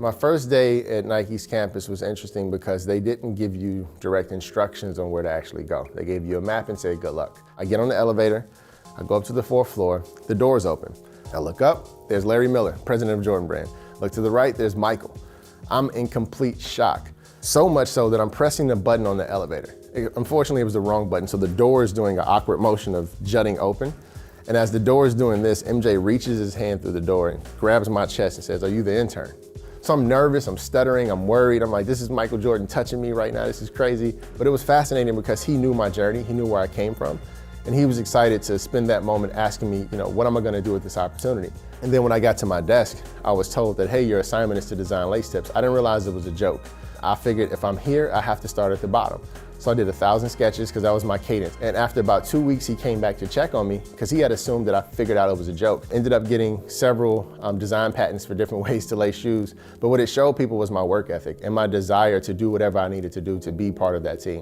My first day at Nike's campus was interesting because they didn't give you direct instructions on where to actually go. They gave you a map and said, good luck. I get on the elevator, I go up to the 4th floor, the door's open. I look up, there's Larry Miller, president of Jordan Brand. Look to the right, there's Michael. I'm in complete shock. So much so that I'm pressing the button on the elevator. Unfortunately, it was the wrong button, so the door is doing an awkward motion of jutting open. And as the door is doing this, MJ reaches his hand through the door and grabs my chest and says, are you the intern? So I'm nervous, I'm stuttering, I'm worried. I'm like, this is Michael Jordan touching me right now, this is crazy. But it was fascinating because he knew my journey, he knew where I came from. And he was excited to spend that moment asking me, what am I gonna do with this opportunity? And then when I got to my desk, I was told that, hey, your assignment is to design lace tips. I didn't realize it was a joke. I figured if I'm here, I have to start at the bottom. So I did 1,000 sketches because that was my cadence. And after about 2 weeks, he came back to check on me because he had assumed that I figured out it was a joke. Ended up getting several design patents for different ways to lace shoes. But what it showed people was my work ethic and my desire to do whatever I needed to do to be part of that team.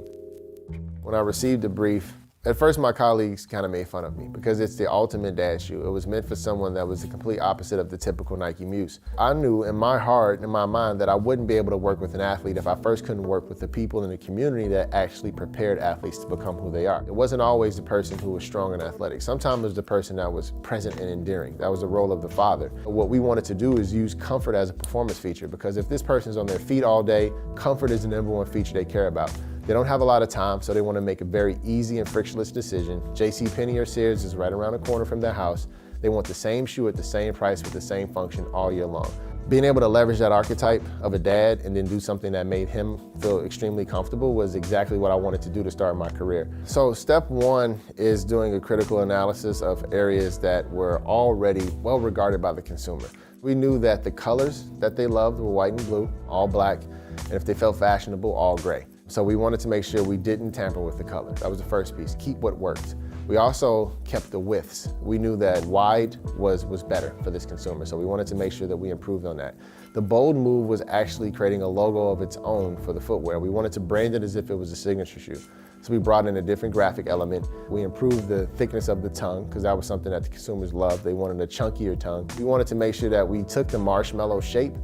When I received the brief, at first my colleagues kind of made fun of me because it's the ultimate dad shoe. It was meant for someone that was the complete opposite of the typical Nike muse. I knew in my heart, in my mind, that I wouldn't be able to work with an athlete if I first couldn't work with the people in the community that actually prepared athletes to become who they are. It wasn't always the person who was strong and athletic. Sometimes it was the person that was present and endearing. That was the role of the father. But what we wanted to do is use comfort as a performance feature because if this person's on their feet all day, comfort is the #1 feature they care about. They don't have a lot of time, so they want to make a very easy and frictionless decision. JCPenney or Sears is right around the corner from their house. They want the same shoe at the same price with the same function all year long. Being able to leverage that archetype of a dad and then do something that made him feel extremely comfortable was exactly what I wanted to do to start my career. So step 1 is doing a critical analysis of areas that were already well regarded by the consumer. We knew that the colors that they loved were white and blue, all black, and if they felt fashionable, all gray. So we wanted to make sure we didn't tamper with the color. That was the first piece, keep what worked. We also kept the widths. We knew that wide was better for this consumer, so we wanted to make sure that we improved on that. The bold move was actually creating a logo of its own for the footwear. We wanted to brand it as if it was a signature shoe. So we brought in a different graphic element. We improved the thickness of the tongue because that was something that the consumers loved. They wanted a chunkier tongue. We wanted to make sure that we took the marshmallow shape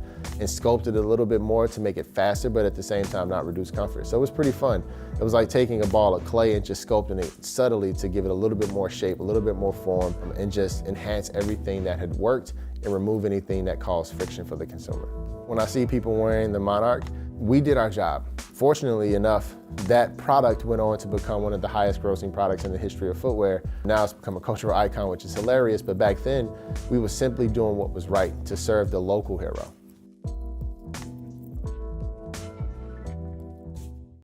and sculpted it a little bit more to make it faster, but at the same time not reduce comfort. So it was pretty fun. It was like taking a ball of clay and just sculpting it subtly to give it a little bit more shape, a little bit more form, and just enhance everything that had worked and remove anything that caused friction for the consumer. When I see people wearing the Monarch, we did our job. Fortunately enough, that product went on to become one of the highest grossing products in the history of footwear. Now it's become a cultural icon, which is hilarious, but back then, we were simply doing what was right to serve the local hero.